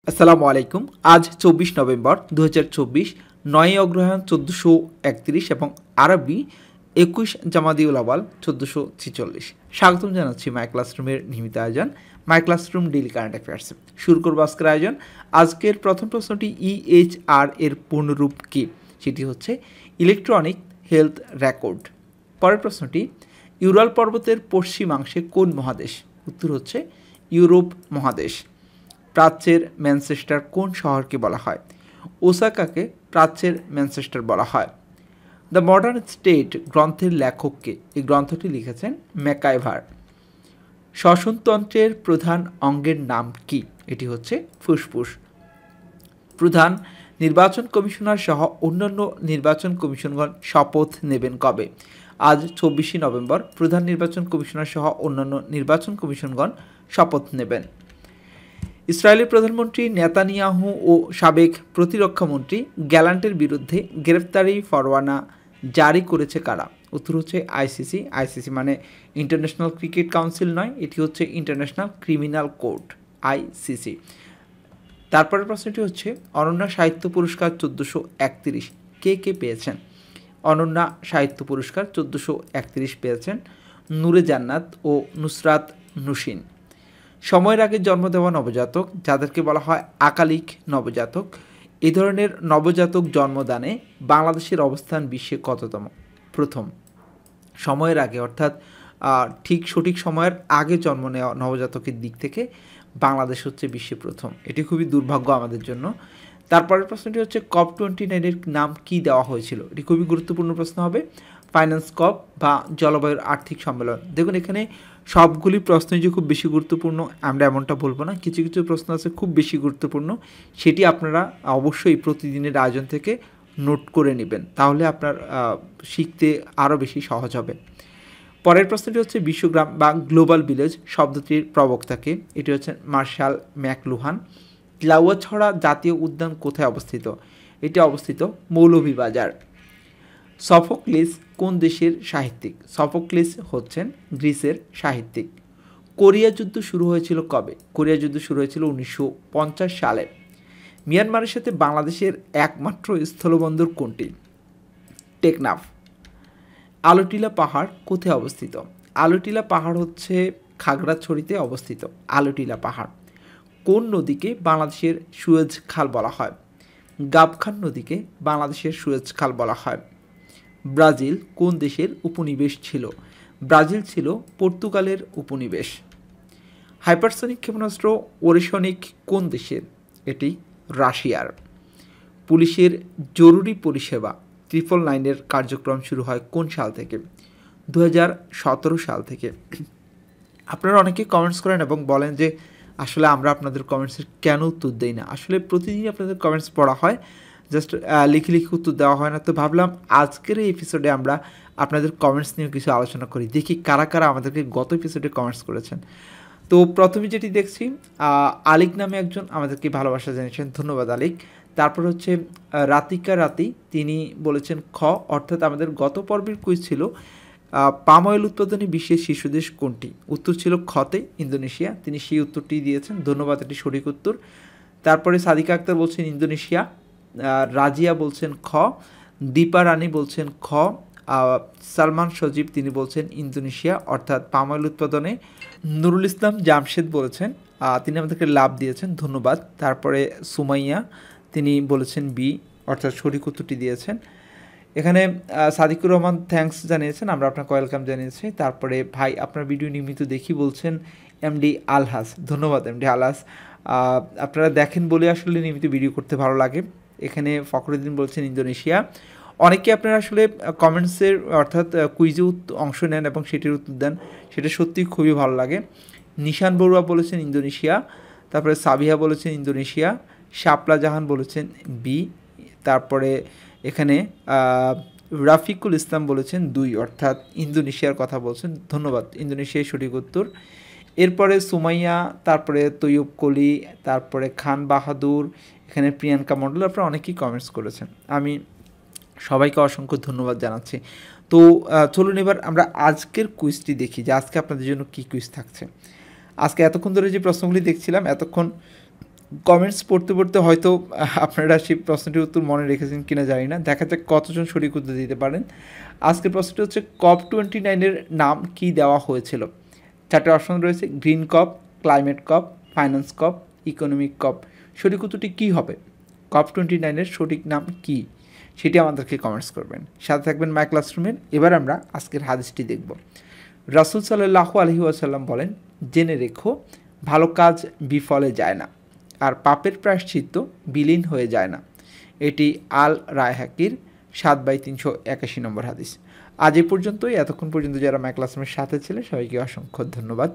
আসসালামু আলাইকুম। আজ ২৪ নভেম্বর ২০২৪, ৯ অগ্রহায়ণ ১৪৩১ এবং আরবি ২১ জামাদিউল আওয়াল ১৪৪৬। স্বাগতম জানাচ্ছি মাই ক্লাসরুমের নিয়মিত আয়োজন মাই ক্লাসরুম ডেইলি কারেন্ট অ্যাফেয়ার্সে। শুরু করবো আজকের আয়োজন। আজকের প্রথম প্রশ্নটি ইএইচআর এর পূর্ণরূপ কী? সেটি হচ্ছে ইলেকট্রনিক হেলথ রেকর্ড। পরের প্রশ্নটি ইউরাল পর্বতের পশ্চিমাংশে কোন মহাদেশ? উত্তর হচ্ছে ইউরোপ মহাদেশ। প্রাচ্যের ম্যানচেস্টার কোন শহরকে বলা হয়? ওসাকাকে প্রাচ্যের ম্যানচেস্টার বলা হয়। দ্য মডার্ন স্টেট গ্রন্থের লেখককে? এই গ্রন্থটি লিখেছেন ম্যাকাইভার। শ্বসনতন্ত্রের প্রধান অঙ্গের নাম কি? এটি হচ্ছে ফুসফুস। প্রধান নির্বাচন কমিশনার সহ অন্যান্য নির্বাচন কমিশনগণ শপথ নেবেন কবে? আজ ২৪শে নভেম্বর প্রধান নির্বাচন কমিশনার সহ অন্যান্য নির্বাচন কমিশনগণ শপথ নেবেন। ইসরায়েলের প্রধানমন্ত্রী নেতানিয়াহু ও সাবেক প্রতিরক্ষামন্ত্রী গ্যালান্টের বিরুদ্ধে গ্রেফতারি পরোয়ানা জারি করেছে কারা? উত্তর হচ্ছে আইসিসি। আইসিসি মানে ইন্টারন্যাশনাল ক্রিকেট কাউন্সিল নয়, এটি হচ্ছে ইন্টারন্যাশনাল ক্রিমিনাল কোর্ট, আইসিসি। তারপরের প্রশ্নটি হচ্ছে অনন্যা সাহিত্য পুরস্কার ১৪৩১ কে কে পেয়েছেন? অনন্যা সাহিত্য পুরস্কার ১৪৩১ পেয়েছেন নূরে জান্নাত ও নুসরাত নুসিন। সময়ের আগে জন্ম দেওয়া নবজাতক যাদেরকে বলা হয় আকালিক নবজাতক, এই ধরনের নবজাতক জন্মদানে বাংলাদেশের অবস্থান বিশ্বে কততম? প্রথম। সময়ের আগে অর্থাৎ ঠিক সঠিক সময়ের আগে জন্ম নেওয়া নবজাতকের দিক থেকে বাংলাদেশ হচ্ছে বিশ্বে প্রথম। এটি খুবই দুর্ভাগ্য আমাদের জন্য। তারপরের প্রশ্নটি হচ্ছে COP29 নাম কি দেওয়া হয়েছিল? এটি খুবই গুরুত্বপূর্ণ প্রশ্ন হবে। ফাইন্যান্স কপ বা জলবায়ুর আর্থিক সম্মেলন। দেখুন এখানে সবগুলি প্রশ্নই যে খুব বেশি গুরুত্বপূর্ণ আমরা এমনটা বলবো না, কিছু কিছু প্রশ্ন আছে খুব বেশি গুরুত্বপূর্ণ, সেটি আপনারা অবশ্যই প্রতিদিনের আয়োজন থেকে নোট করে নেবেন, তাহলে আপনার শিখতে আরও বেশি সহজ হবে। পরের প্রশ্নটি হচ্ছে বিশ্বগ্রাম বা গ্লোবাল ভিলেজ শব্দটির প্রবক্তাকে? এটি হচ্ছে মার্শাল ম্যাকলুহান। লাউয়াছড়া জাতীয় উদ্যান কোথায় অবস্থিত? এটি অবস্থিত মৌলভীবাজার। সফোক্লিস কোন দেশের সাহিত্যিক? সফোক্লিস হচ্ছেন গ্রিসের সাহিত্যিক। কোরিয়া যুদ্ধ শুরু হয়েছিল কবে? কোরিয়া যুদ্ধ শুরু হয়েছিল 1950 সালে। মিয়ানমারের সাথে বাংলাদেশের একমাত্র স্থলবন্দর কোনটি? টেকনাফ। আলোটিলা পাহাড় কোথায় অবস্থিত? আলোটিলা পাহাড় হচ্ছে খাগড়াছড়িতে অবস্থিত আলোটিলা পাহাড়। কোন নদীকে বাংলাদেশের সুয়েজ খাল বলা হয়? গাবখান নদীকে বাংলাদেশের সুয়েজ খাল বলা হয়। ব্রাজিল কোন দেশের উপনিবেশ ছিল? ব্রাজিল ছিল পর্তুগালের উপনিবেশ। হাইপারসনিক ক্ষেপণাস্ত্র ওরেশনিক কোন দেশের? এটি রাশিয়ার। পুলিশের জরুরি পরিষেবা 999-এর কার্যক্রম শুরু হয় কোন সাল থেকে? 2017 সাল থেকে। আপনারা অনেকে কমেন্টস করেন এবং বলেন যে আসলে আমরা আপনাদের কমেন্টসের কেন উত্তর দেই না। আসলে প্রতিদিন আপনাদের কমেন্টস পড়া হয়, জাস্ট লিখে লিখে উত্তর দেওয়া হয় না। তো ভাবলাম আজকের এই এপিসোডে আমরা আপনাদের কমেন্টস নিয়ে কিছু আলোচনা করি, দেখি কারা কারা আমাদেরকে গত এপিসোডে কমেন্টস করেছেন। তো প্রথমে যেটি দেখছি, আলিক নামে একজন আমাদেরকে ভালোবাসা জানিয়েছেন, ধন্যবাদ আলিক। তারপর হচ্ছে রাতিকা রাতি, তিনি বলেছেন খ, অর্থাৎ আমাদের গত পর্বের কুইজ ছিল পাম অয়েল উৎপাদনে বিশ্বের শীর্ষ দেশ কোনটি? উত্তর ছিল খতে ইন্দোনেশিয়া, তিনি সেই উত্তরটি দিয়েছেন, ধন্যবাদ, এটি সঠিক উত্তর। তারপরে সাদিকা আক্তার বলছেন ইন্দোনেশিয়া, রাজিয়া বলছেন খ, দীপা রানী বলছেন খ, সালমান সজীব তিনি বলছেন ইন্দোনেশিয়া অর্থাৎ পাম অয়েল উৎপাদনে। নুরুল ইসলাম জামশেদ বলেছেন, তিনি আমাদেরকে লাভ দিয়েছেন, ধন্যবাদ। তারপরে সুমাইয়া তিনি বলেছেন বি অর্থাৎ সঠিক উত্তরটি দিয়েছেন। এখানে সাদিকুর রহমান থ্যাঙ্কস জানিয়েছেন, আমরা আপনাকে ওয়েলকাম জানিয়েছি। তারপরে ভাই আপনার ভিডিও নিয়মিত দেখি বলছেন এমডি আলহাস, ধন্যবাদ এমডি আলহাস, আপনারা দেখেন বলে আসলে নিয়মিত ভিডিও করতে ভালো লাগে। এখানে ফখরুদ্দিন বলছেন ইন্দোনেশিয়া। অনেকে আপনারা আসলে কমেন্টসের অর্থাৎ কুইজে অংশ নেন এবং সেটির উত্তর দেন, সেটা সত্যিই খুবই ভালো লাগে। নিশান বড়ুয়া বলেছেন ইন্দোনেশিয়া, তারপরে সাবিহা বলেছেন ইন্দোনেশিয়া, শাপলা জাহান বলেছেন বি। তারপরে এখানে রাফিকুল ইসলাম বলেছেন 2 অর্থাৎ ইন্দোনেশিয়ার কথা বলছেন, ধন্যবাদ, ইন্দোনেশিয়ার সঠিক উত্তর। এরপরে সুমাইয়া, তারপরে তৈয়ব কলি, তারপরে খান বাহাদুর, এখানে প্রিয়াঙ্কা মণ্ডল, আপনারা অনেকেই কমেন্টস করেছেন, আমি সবাইকে অসংখ্য ধন্যবাদ জানাচ্ছি। তো চলুন এবার আমরা আজকের কুইজটি দেখি যে আজকে আপনাদের জন্য কী কুইজ থাকছে। আজকে এতক্ষণ ধরে যে প্রশ্নগুলি দেখছিলাম, এতক্ষণ কমেন্টস পড়তে পড়তে হয়তো আপনারা সেই প্রশ্নটির উত্তর মনে রেখেছেন কিনা জানি না। দেখা যাক কতজন সঠিক উত্তর দিতে পারেন। আজকের প্রশ্নটি হচ্ছে COP29 এর নাম কি দেওয়া হয়েছিল? 4টে অপশন রয়েছে গ্রিন কপ, ক্লাইমেট কপ, ফাইন্যান্স কপ, ইকোনমিক কপ। সঠিক উত্তরটি কী হবে? COP29 এর সঠিক নাম কী সেটি আমাদেরকে কমেন্টস করবেন। সাথে থাকবেন মাই ক্লাসরুমের। এবার আমরা আজকের হাদিসটি দেখব। রাসূল সাল্লাল্লাহু আলাইহি ওয়াসাল্লাম বলেন, জেনে রেখো ভালো কাজ বিফলে যায় না, আর পাপের প্রায়শ্চিত্ত বিলীন হয়ে যায় না। এটি আল রায়হাকির 7/381 নম্বর হাদিস। আজ এ পর্যন্তই। এতক্ষণ পর্যন্ত যারা মাই ক্লাসরুমের সাথে ছিলেন সবাইকে অসংখ্য ধন্যবাদ।